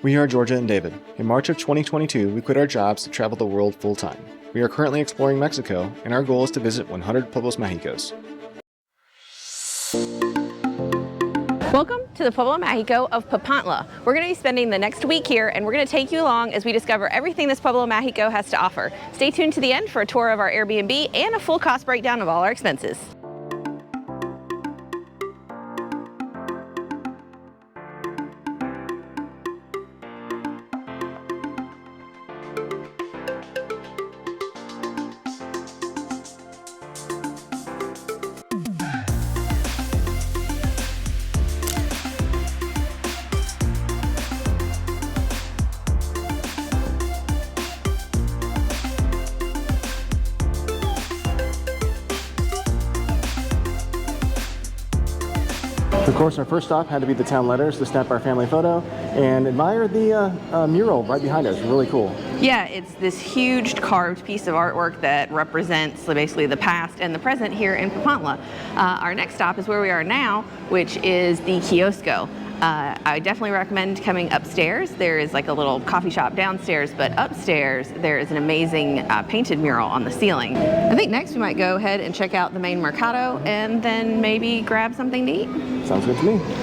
We are Georgia and David. In March of 2022, we quit our jobs to travel the world full-time. We are currently exploring Mexico, and our goal is to visit 100 Pueblos Mágicos. Welcome to the Pueblo Mágico of Papantla. We're going to be spending the next week here, and we're going to take you along as we discover everything this Pueblo Mágico has to offer. Stay tuned to the end for a tour of our Airbnb and a full cost breakdown of all our expenses. Of course, our first stop had to be the town letters to snap our family photo and admire the mural right behind us. Really cool. Yeah, it's this huge carved piece of artwork that represents basically the past and the present here in Papantla. Our next stop is where we are now, which is the Kiosco. I definitely recommend coming upstairs. There is like a little coffee shop downstairs, but upstairs there is an amazing painted mural on the ceiling. I think next we might go ahead and check out the main mercado and then maybe grab something to eat. Sounds good to me.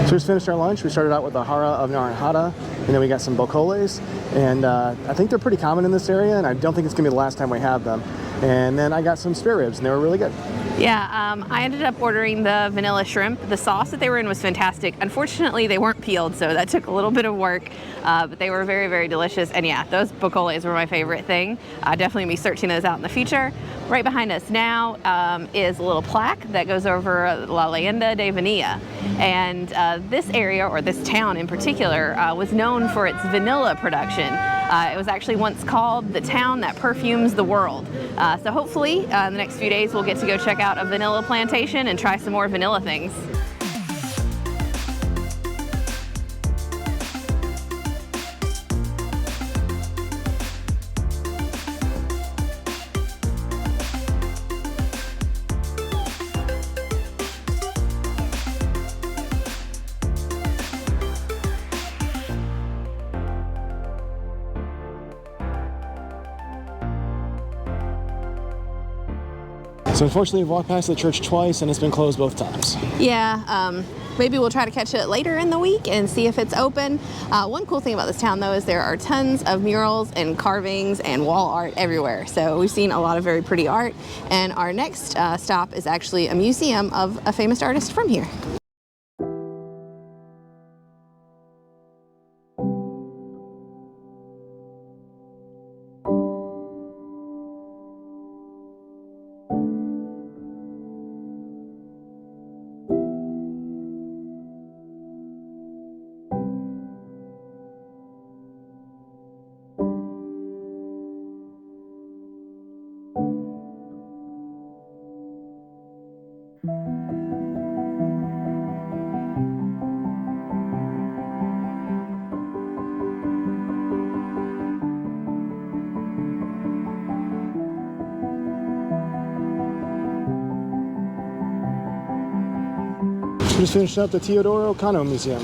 So we just finished our lunch. We started out with the Jara of Naranjada, and then we got some bocoles, and I think they're pretty common in this area, and I don't think it's gonna be the last time we have them. And then I got some spare ribs, and they were really good. Yeah, I ended up ordering the vanilla shrimp. The sauce that they were in was fantastic. Unfortunately, they weren't peeled, so that took a little bit of work, but they were very, very delicious. And yeah, those bocoles were my favorite thing. Definitely be searching those out in the future. Right behind us now is a little plaque that goes over La Leyenda de Vanilla. And this area, or this town in particular, was known for its vanilla production. It was actually once called the town that perfumes the world. So hopefully in the next few days we'll get to go check out a vanilla plantation and try some more vanilla things. So unfortunately, we've walked past the church twice, and it's been closed both times. Yeah, maybe we'll try to catch it later in the week and see if it's open. One cool thing about this town, though, is there are tons of murals and carvings and wall art everywhere. So we've seen a lot of very pretty art. And our next stop is actually a museum of a famous artist from here. Just finished up the Teodoro Cano Museum.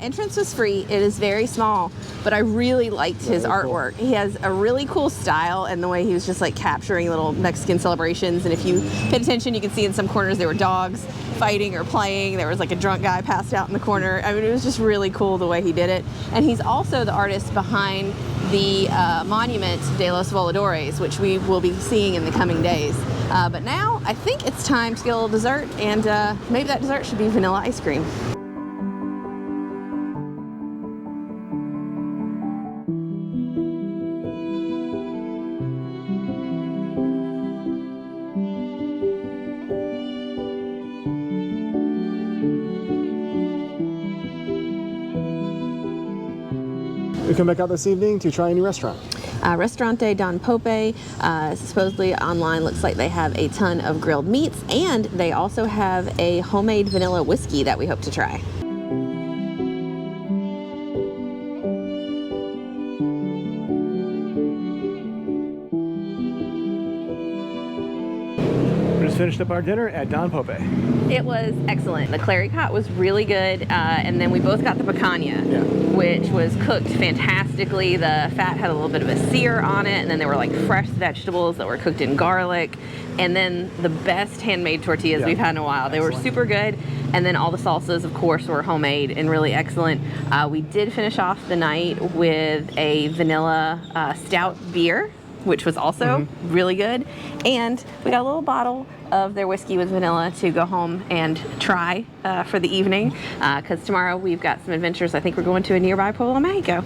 Entrance was free. It is very small, but I really liked his artwork. Cool. He has a really cool style and the way he was just like capturing little Mexican celebrations. And if you paid attention, you could see in some corners there were dogs fighting or playing. There was like a drunk guy passed out in the corner. I mean, it was just really cool the way he did it. And he's also the artist behind the monument de los Voladores, which we will be seeing in the coming days. But now I think it's time to get a little dessert, and maybe that dessert should be vanilla ice cream. We come back out this evening to try a new restaurant. Restaurante Don Pope, supposedly online looks like they have a ton of grilled meats, and they also have a homemade vanilla whiskey that we hope to try. We just finished up our dinner at Don Pope. It was excellent. The clericot was really good, and then we both got the picaña, which was cooked fantastically. The fat had a little bit of a sear on it, and then there were like fresh vegetables that were cooked in garlic, and then the best handmade tortillas we've had in a while. They were super good, and then all the salsas, of course, were homemade and really excellent. We did finish off the night with a vanilla stout beer, which was also really good, and we got a little bottle of their whiskey with vanilla to go home and try for the evening, because tomorrow we've got some adventures. I think we're going to a nearby Pueblo Mágico.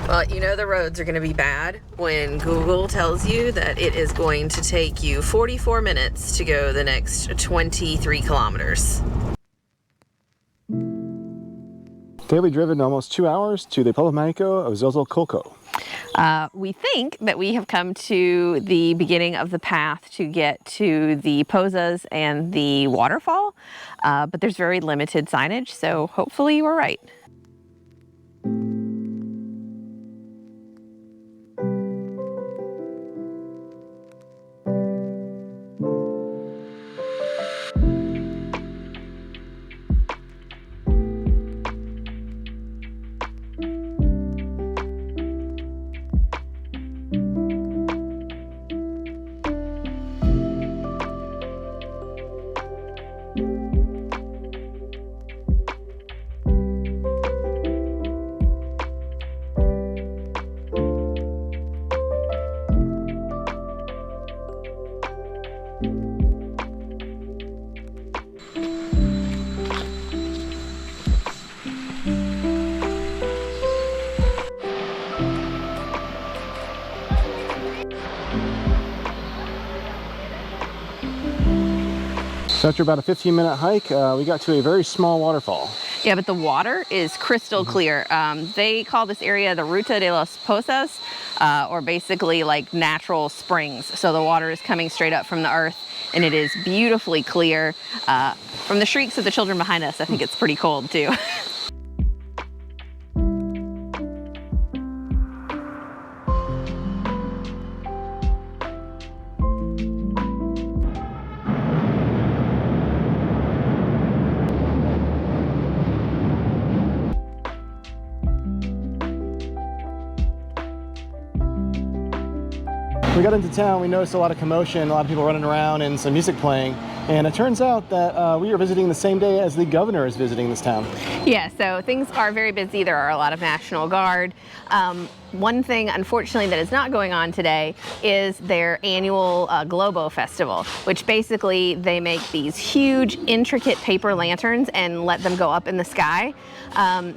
Well, you know the roads are going to be bad when Google tells you that it is going to take you 44 minutes to go the next 23 kilometers. Today we've driven almost 2 hours to the Pueblo Mágico of Zozocolco. We think that we have come to the beginning of the path to get to the pozas and the waterfall, but there's very limited signage, so hopefully we're right. So after about a 15-minute hike, we got to a very small waterfall. Yeah, but the water is crystal clear. They call this area the Ruta de los Pozas, or basically like natural springs. So the water is coming straight up from the earth, and it is beautifully clear. From the shrieks of the children behind us, I think it's pretty cold too. We got into town, we noticed a lot of commotion, a lot of people running around and some music playing. And it turns out that we are visiting the same day as the governor is visiting this town. Yeah, so things are very busy. There are a lot of National Guard. One thing, unfortunately, that is not going on today is their annual Globo Festival, which basically they make these huge, intricate paper lanterns and let them go up in the sky.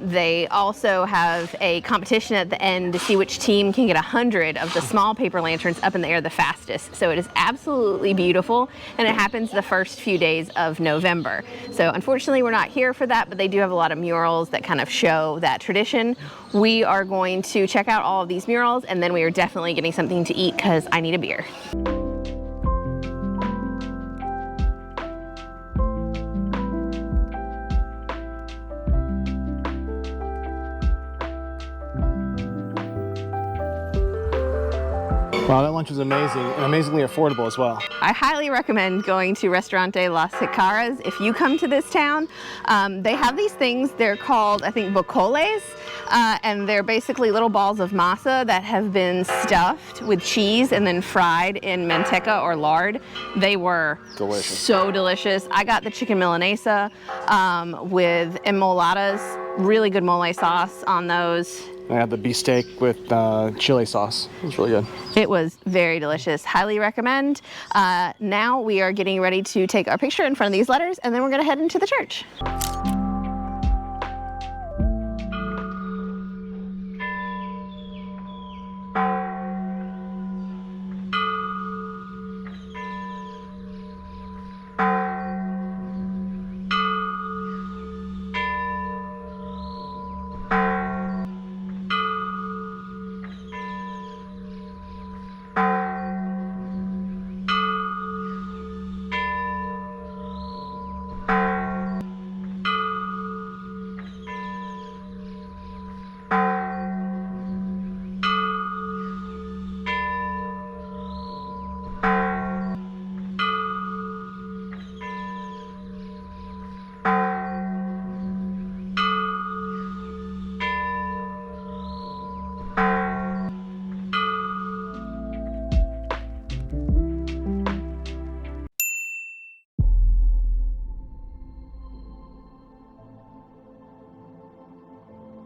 They also have a competition at the end to see which team can get 100 of the small paper lanterns up in the air the fastest. So it is absolutely beautiful, and it happens the first few days of November. So unfortunately, we're not here for that, but they do have a lot of murals that kind of show that tradition. We are going to check out all of these murals, and then we are definitely getting something to eat because I need a beer. Wow, that lunch was amazing and amazingly affordable as well. I highly recommend going to Restaurante Las Jicaras if you come to this town. They have these things, they're called, I think, bocoles, and they're basically little balls of masa that have been stuffed with cheese and then fried in manteca or lard. They were delicious. So delicious. I got the chicken milanesa with enmoladas, really good mole sauce on those. I had the beefsteak with chili sauce. It was really good. It was very delicious. Highly recommend. Now we are getting ready to take our picture in front of these letters, and then we're going to head into the church.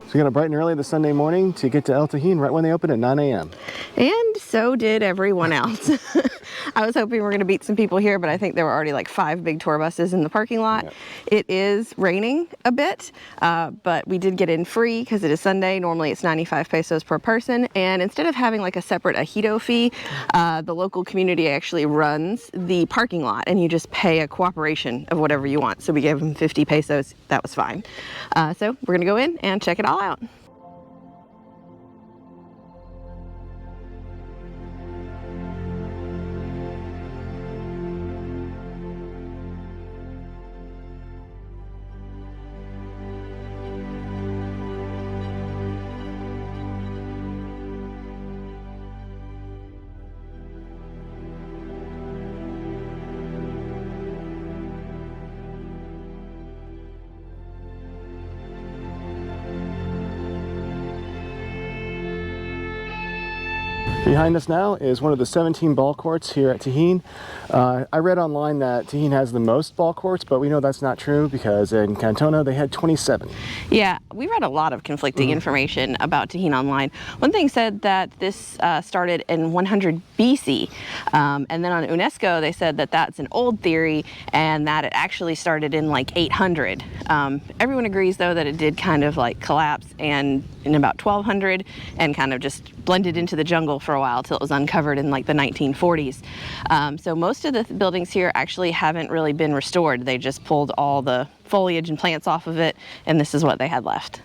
So we got up bright and early this Sunday morning to get to El Tajín right when they open at 9 a.m. And so did everyone else. I was hoping we were going to beat some people here, but I think there were already like 5 big tour buses in the parking lot. Yep. It is raining a bit, but we did get in free because it is Sunday. Normally it's 95 pesos per person. And instead of having like a separate ejido fee, the local community actually runs the parking lot and you just pay a cooperation of whatever you want. So we gave them 50 pesos. That was fine. So we're going to go in and check it all out. Behind us now is one of the 17 ball courts here at Tajín. I read online that Tajín has the most ball courts, but we know that's not true because in Cantona they had 27. Yeah, we read a lot of conflicting information about Tajín online. One thing said that this started in 100 BC, and then on UNESCO they said that that's an old theory and that it actually started in like 800. Everyone agrees though that it did kind of like collapse and in about 1200 and kind of just blended into the jungle for a while till it was uncovered in like the 1940s. So most of the buildings here actually haven't really been restored. They just pulled all the foliage and plants off of it, and this is what they had left.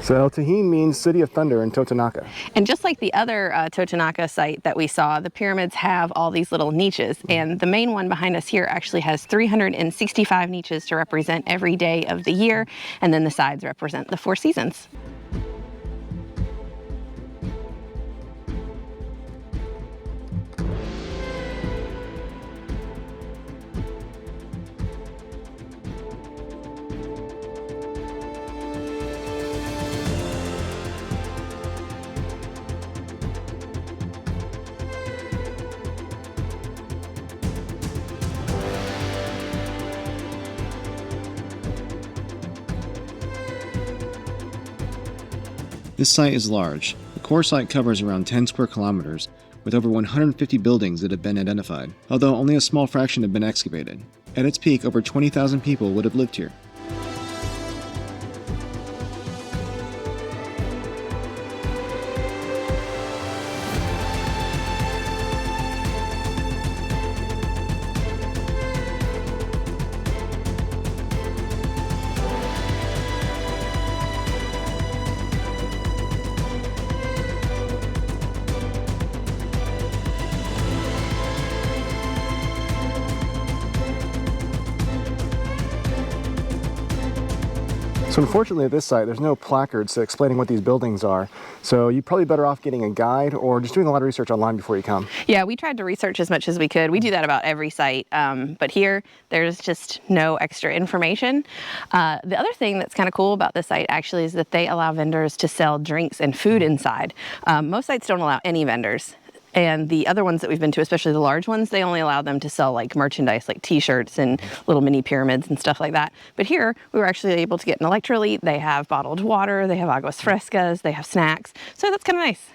So El Tajín means City of Thunder in Totonaca. And just like the other Totonaca site that we saw, the pyramids have all these little niches, and the main one behind us here actually has 365 niches to represent every day of the year, and then the sides represent the 4 seasons. This site is large. The core site covers around 10 square kilometers, with over 150 buildings that have been identified, although only a small fraction have been excavated. At its peak, over 20,000 people would have lived here. So unfortunately at this site, there's no placards explaining what these buildings are. So you're probably better off getting a guide or just doing a lot of research online before you come. Yeah, we tried to research as much as we could. We do that about every site, but here there's just no extra information. The other thing that's kind of cool about this site actually is that they allow vendors to sell drinks and food inside. Most sites don't allow any vendors. And the other ones that we've been to, especially the large ones, they only allow them to sell like merchandise, like t-shirts and little mini pyramids and stuff like that. But here, we were actually able to get an electrolyte. They have bottled water, they have aguas frescas, they have snacks. So that's kind of nice.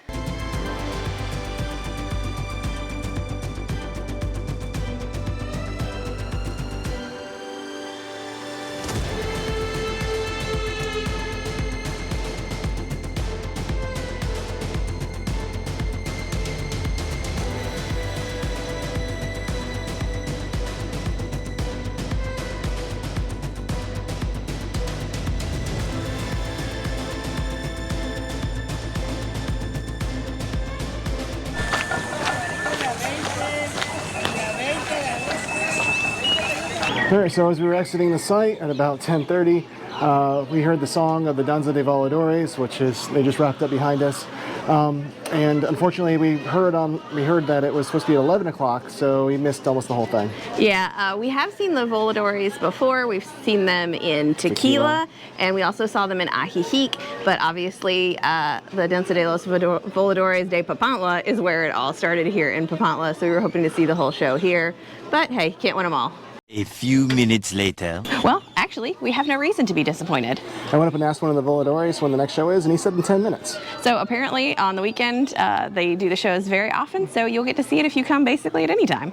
All right, so as we were exiting the site at about 10:30, we heard the song of the Danza de Voladores, which is, they just wrapped up behind us. And unfortunately, we heard that it was supposed to be at 11 o'clock, so we missed almost the whole thing. Yeah, we have seen the Voladores before. We've seen them in Tequila, and we also saw them in Ajijic, but obviously the Danza de los Voladores de Papantla is where it all started, here in Papantla, so we were hoping to see the whole show here. But hey, can't win them all. A few minutes later. Well, actually, we have no reason to be disappointed. I went up and asked one of the Voladores when the next show is, and he said in 10 minutes. So apparently on the weekend, they do the shows very often, so you'll get to see it if you come basically at any time.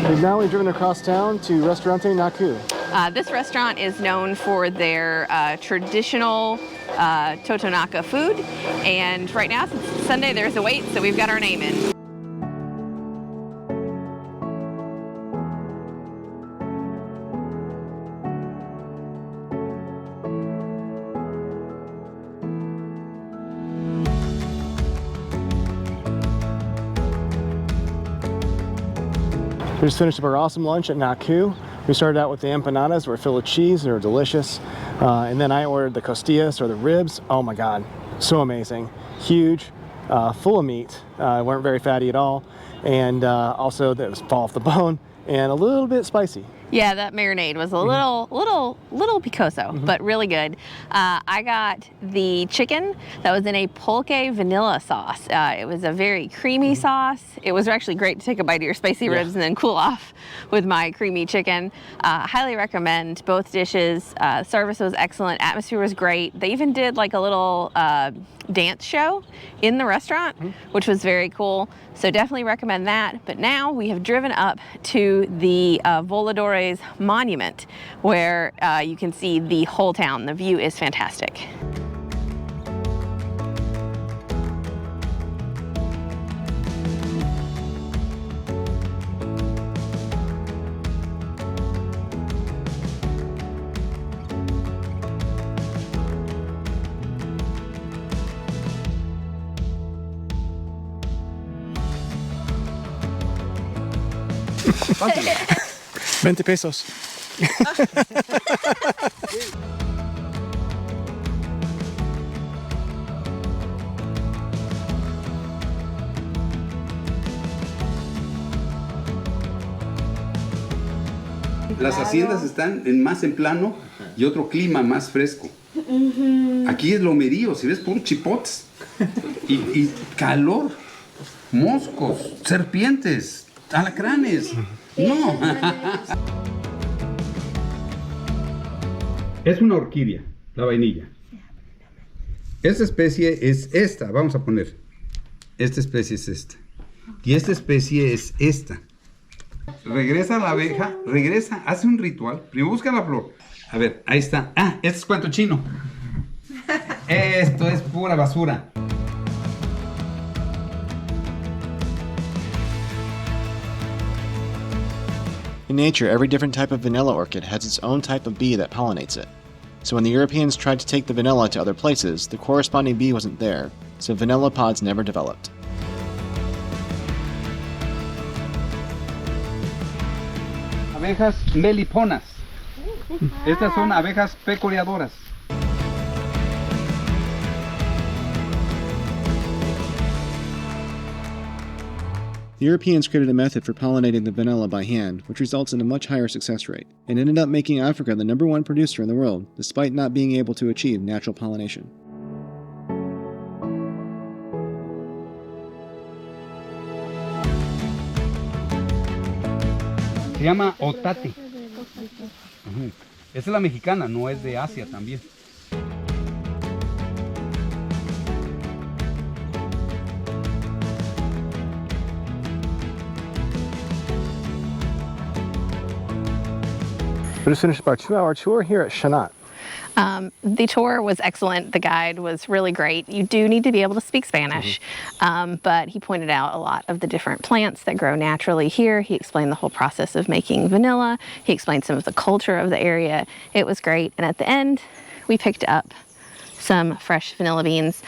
We've now driven across town to Restaurante Naku. This restaurant is known for their traditional Totonaca food, and right now, since it's Sunday, there's a wait, so we've got our name in. We just finished up our awesome lunch at Naku. We started out with the empanadas, were filled with cheese, they were delicious. And then I ordered the costillas, or the ribs. Oh my God, so amazing. Huge, full of meat, weren't very fatty at all. And also that was fall off the bone and a little bit spicy. Yeah, that marinade was a little picoso, but really good. I got the chicken that was in a pulque vanilla sauce. It was a very creamy sauce. It was actually great to take a bite of your spicy ribs and then cool off with my creamy chicken. Highly recommend both dishes. Service was excellent. Atmosphere was great. They even did like a little dance show in the restaurant, which was very cool. So definitely recommend that. But now we have driven up to the Voladores Monument, where you can see the whole town. The view is fantastic. Pásale. 20 pesos. Las haciendas están más en plano y otro clima más fresco. Aquí es lomerío, si ves, puros chipotes. Y calor, moscos, serpientes, alacranes. No. Es una orquídea, la vainilla. Esta especie es esta, vamos a poner. Esta especie es esta. Y esta especie es esta. Regresa la abeja, regresa, hace un ritual. Primero busca la flor. A ver, ahí está. Ah, este es cuento chino. Esto es pura basura. In nature, every different type of vanilla orchid has its own type of bee that pollinates it. So when the Europeans tried to take the vanilla to other places, the corresponding bee wasn't there, so vanilla pods never developed. Abejas meliponas. Estas son abejas pecoreadoras. The Europeans created a method for pollinating the vanilla by hand, which results in a much higher success rate, and ended up making Africa the #1 producer in the world, despite not being able to achieve natural pollination. Se llama otate. Esa es la mexicana, no es de Asia también. We just finished our 2-hour tour here at Shanat. The tour was excellent. The guide was really great. You do need to be able to speak Spanish, but he pointed out a lot of the different plants that grow naturally here. He explained the whole process of making vanilla. He explained some of the culture of the area. It was great. And at the end, we picked up some fresh vanilla beans.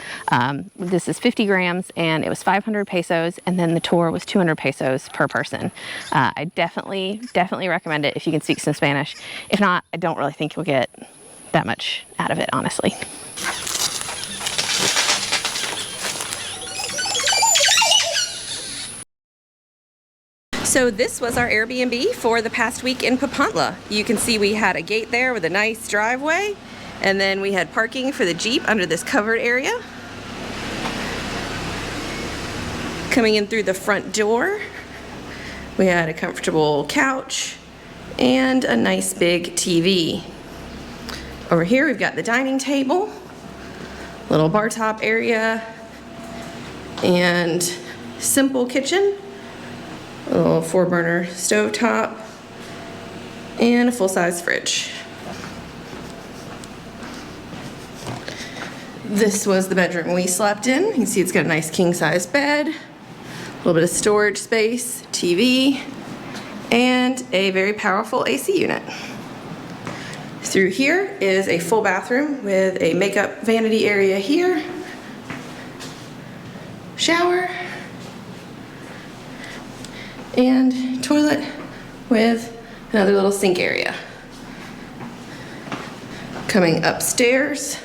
This is 50 grams and it was 500 pesos, and then the tour was 200 pesos per person. I definitely recommend it if you can speak some Spanish. If not, I don't really think you'll get that much out of it, honestly. So this was our Airbnb for the past week in Papantla. You can see we had a gate there with a nice driveway, and then we had parking for the Jeep under this covered area. Coming in through the front door, we had a comfortable couch and a nice big TV. Over here we've got the dining table, little bar top area, and simple kitchen, a little 4-burner stovetop, and a full-size fridge. This was the bedroom we slept in. You can see it's got a nice king-size bed, a little bit of storage space, TV, and a very powerful AC unit. Through here is a full bathroom with a makeup vanity area here, shower, and toilet with another little sink area. Coming upstairs.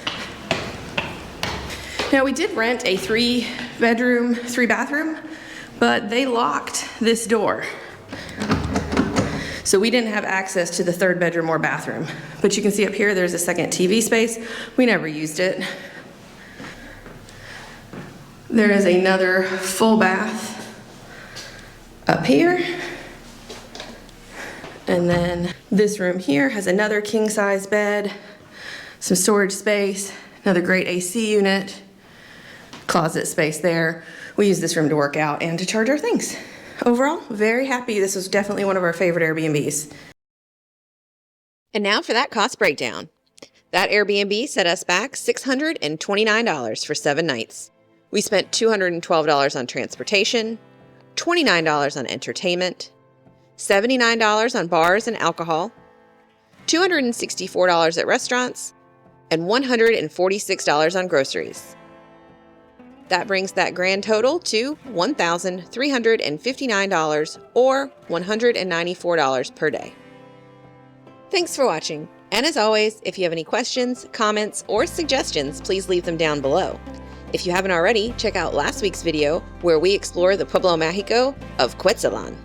Now we did rent a 3-bedroom, 3-bathroom, but they locked this door. So we didn't have access to the 3rd bedroom or bathroom. But you can see up here there's a second TV space. We never used it. There is another full bath up here. And then this room here has another king-size bed, some storage space, another great AC unit, closet space there. We use this room to work out and to charge our things. Overall, very happy. This was definitely one of our favorite Airbnbs. And now for that cost breakdown. That Airbnb set us back $629 for 7 nights. We spent $212 on transportation, $29 on entertainment, $79 on bars and alcohol, $264 at restaurants, and $146 on groceries. That brings that grand total to $1,359 or $194 per day. Thanks for watching. And as always, if you have any questions, comments, or suggestions, please leave them down below. If you haven't already, check out last week's video where we explore the Pueblo Mágico of Quetzalan.